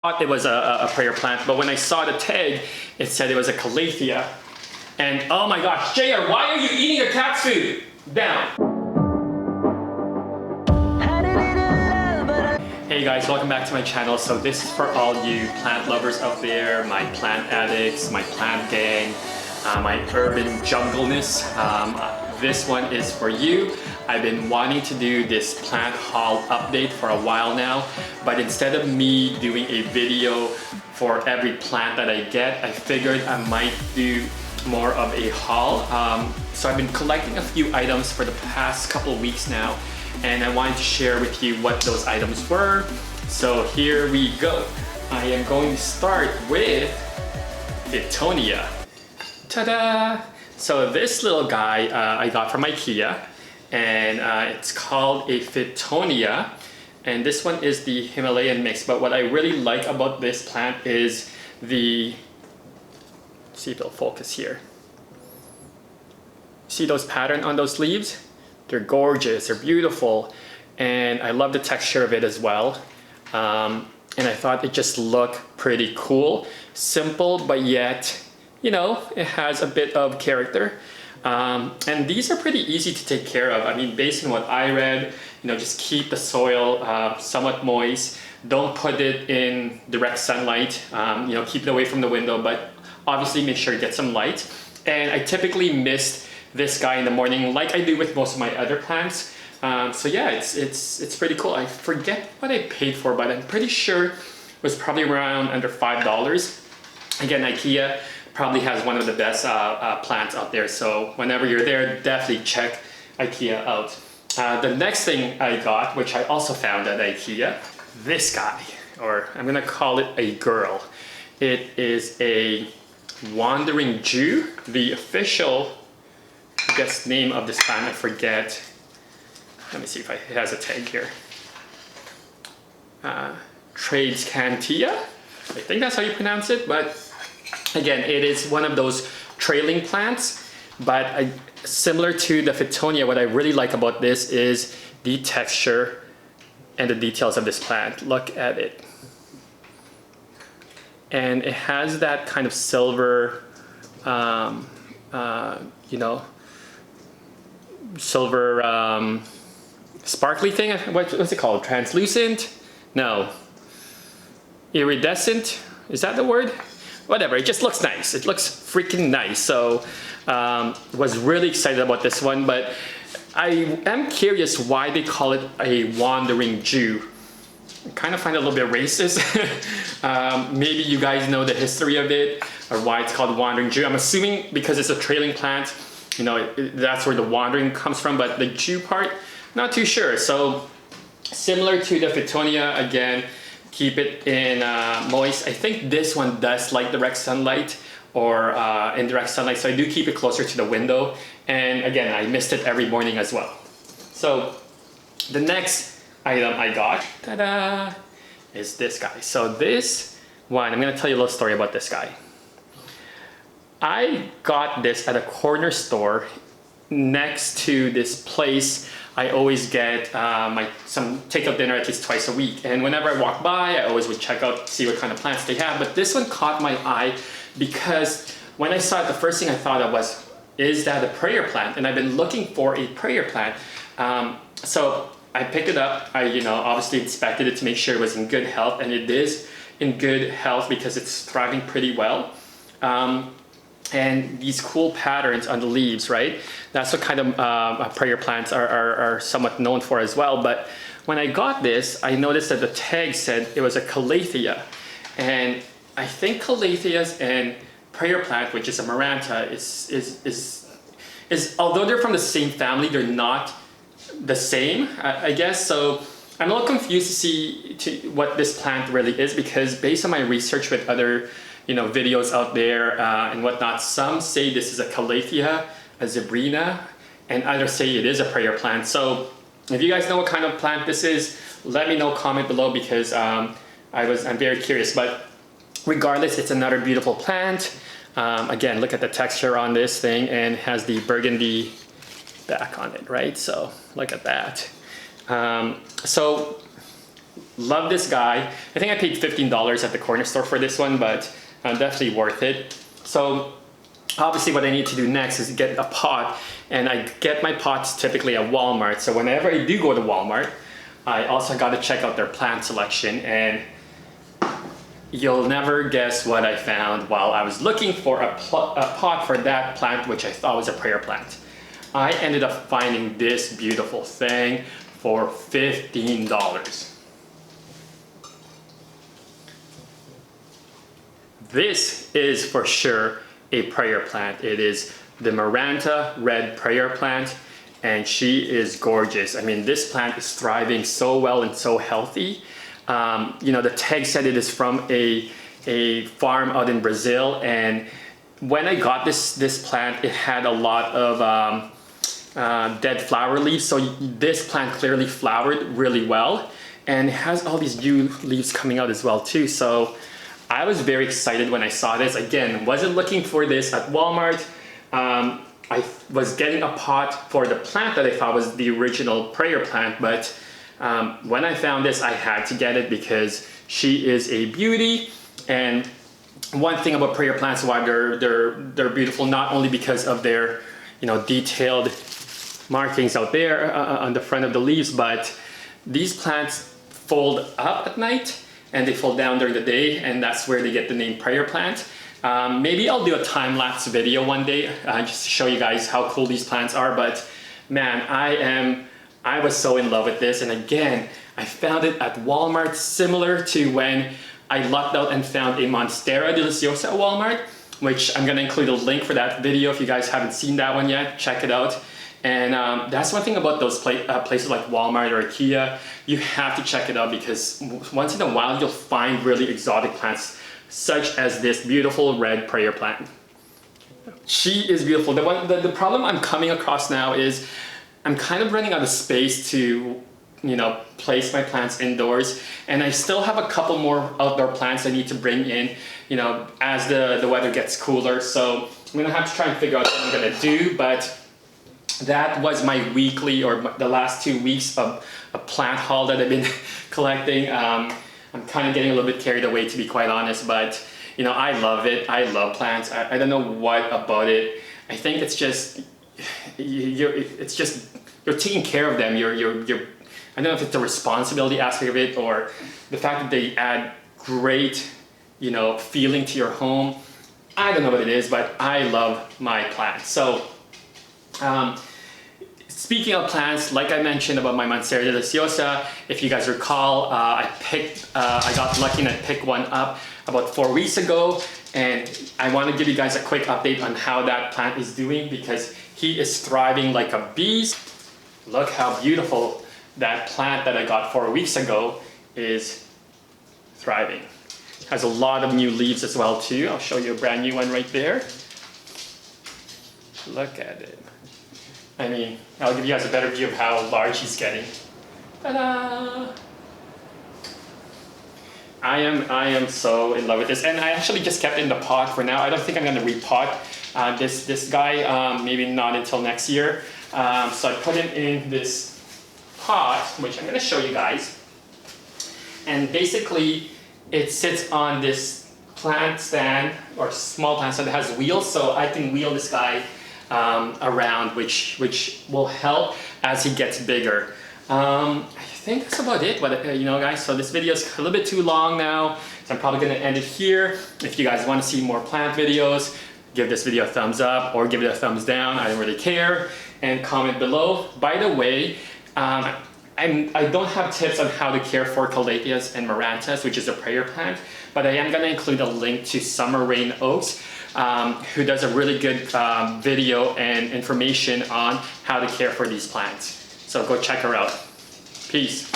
thought it was a prayer plant, but when I saw the tag, it said it was a Calathea. And oh my gosh, JR, why are you eating your cat's food? Down. Hey guys, welcome back to my channel. So this is for all you plant lovers out there, my plant addicts, my plant gang, my urban jungleness. This one is for you. I've been wanting to do this plant haul update for a while now, but instead of me doing a video for every plant that I get, I figured I might do more of a haul. So I've been collecting a few items for the past couple of weeks now, and I wanted to share with you what those items were. So here we go. I am going to start with Fittonia. Ta-da! So this little guy I got from IKEA, and it's called a Fittonia, and this one is the Himalayan mix. But what I really like about this plant is the, see if it'll focus here. See those pattern on those leaves? They're gorgeous, they're beautiful, and I love the texture of it as well. And I thought it just looked pretty cool. Simple, but yet, you know, it has a bit of character. And these are pretty easy to take care of. I mean, based on what I read, you know, just keep the soil somewhat moist. Don't put it in direct sunlight. You know, keep it away from the window, but obviously make sure you get some light. And I typically mist this guy in the morning, like I do with most of my other plants. So yeah, it's pretty cool. I forget what I paid for, but I'm pretty sure it was probably around under $5. Again, IKEA probably has one of the best plants out there. So whenever you're there, definitely check IKEA out. The next thing I got, which I also found at IKEA, this guy, or I'm gonna call it a girl. It is a wandering Jew. The official, I guess, name of this plant, I forget. Let me see if it has a tag here. Calathea, I think that's how you pronounce it, but again, it is one of those trailing plants, but similar to the Fittonia, what I really like about this is the texture and the details of this plant. Look at it. And it has that kind of silver, you know, silver sparkly thing. What's it called? Translucent? No. Iridescent? Is that the word? Whatever, it just looks nice. It looks freaking nice. So was really excited about this one, but I am curious why they call it a wandering Jew. I kind of find it a little bit racist. Maybe you guys know the history of it or why it's called wandering Jew. I'm assuming because it's a trailing plant, you know, that's where the wandering comes from, but the Jew part, not too sure. So similar to the Fittonia, again, keep it in moist. I think this one does like direct sunlight or indirect sunlight, so I do keep it closer to the window. And again, I mist it every morning as well. So the next item I got, ta-da, is this guy. So this one, I'm gonna tell you a little story about this guy. I got this at a corner store next to this place I always get some takeout dinner at least twice a week. And whenever I walk by, I always would check out, see what kind of plants they have. But this one caught my eye because when I saw it, the first thing I thought of was, is that a prayer plant? And I've been looking for a prayer plant. So I picked it up. I, you know, obviously inspected it to make sure it was in good health, and it is in good health because it's thriving pretty well. And these cool patterns on the leaves, right? That's what kind of prayer plants are somewhat known for as well. But when I got this, I noticed that the tag said it was a Calathea. And I think Calatheas and prayer plant, which is a Maranta, is although they're from the same family, they're not the same, I guess. So I'm a little confused to see what this plant really is, because based on my research with other, you know, videos out there and whatnot, some say this is a Calathea, a Zebrina, and others say it is a prayer plant. So if you guys know what kind of plant this is, let me know, comment below, because I'm very curious. But regardless, it's another beautiful plant. Again, look at the texture on this thing, and it has the burgundy back on it, right? So look at that. So love this guy. I think I paid $15 at the corner store for this one, but definitely worth it. So obviously what I need to do next is get a pot, and I get my pots typically at Walmart. So whenever I do go to Walmart, I also got to check out their plant selection, and you'll never guess what I found while I was looking for a pot for that plant, which I thought was a prayer plant. I ended up finding this beautiful thing for $15. This is for sure a prayer plant. It is the Maranta red prayer plant, and she is gorgeous. I mean, this plant is thriving so well and so healthy. You know, the tag said it is from a farm out in Brazil, and when I got this plant, it had a lot of dead flower leaves. So this plant clearly flowered really well, and it has all these new leaves coming out as well too. So I was very excited when I saw this. Again, wasn't looking for this at Walmart. I was getting a pot for the plant that I thought was the original prayer plant, but when I found this, I had to get it because she is a beauty. And one thing about prayer plants, why they're beautiful, not only because of their, you know, detailed markings out there on the front of the leaves, but these plants fold up at night and they fold down during the day, and that's where they get the name prayer plant. Maybe I'll do a time-lapse video one day just to show you guys how cool these plants are. But man, I was so in love with this. And again, I found it at Walmart, similar to when I lucked out and found a Monstera Deliciosa at Walmart, which I'm gonna include a link for that video if you guys haven't seen that one yet. Check it out. And that's one thing about those places like Walmart or IKEA. You have to check it out because once in a while you'll find really exotic plants, such as this beautiful red prayer plant. She is beautiful. The problem I'm coming across now is I'm kind of running out of space to, you know, place my plants indoors, and I still have a couple more outdoor plants I need to bring in, you know, as the weather gets cooler. So I'm gonna have to try and figure out what I'm gonna do, but that was my weekly, or the last 2 weeks of a plant haul that I've been collecting. I'm kind of getting a little bit carried away, to be quite honest, but you know, I love it. I love plants. I don't know what about it. I think it's just you're taking care of them. You're I don't know if it's the responsibility aspect of it or the fact that they add great, you know, feeling to your home. I don't know what it is, but I love my plants. So speaking of plants, like I mentioned about my Monstera Deliciosa, if you guys recall, I got lucky and I picked one up about 4 weeks ago, and I want to give you guys a quick update on how that plant is doing because he is thriving like a beast. Look how beautiful that plant that I got 4 weeks ago is thriving. Has a lot of new leaves as well too. I'll show you a brand new one right there. Look at it. I mean, I'll give you guys a better view of how large he's getting. Ta-da! I am so in love with this, and I actually just kept it in the pot for now. I don't think I'm gonna repot this guy, maybe not until next year. So I put him in this pot, which I'm gonna show you guys. And basically, it sits on this plant stand, or small plant stand that has wheels, so I can wheel this guy around, which will help as he gets bigger. I think that's about it, but you know, guys, so this video is a little bit too long now, so I'm probably gonna end it here. If you guys want to see more plant videos, give this video a thumbs up or give it a thumbs down. I don't really care, and comment below. By the way, I don't have tips on how to care for Calatheas and Marantas, which is a prayer plant, but I am going to include a link to Summer Rain Oaks, who does a really good video and information on how to care for these plants. So go check her out. Peace.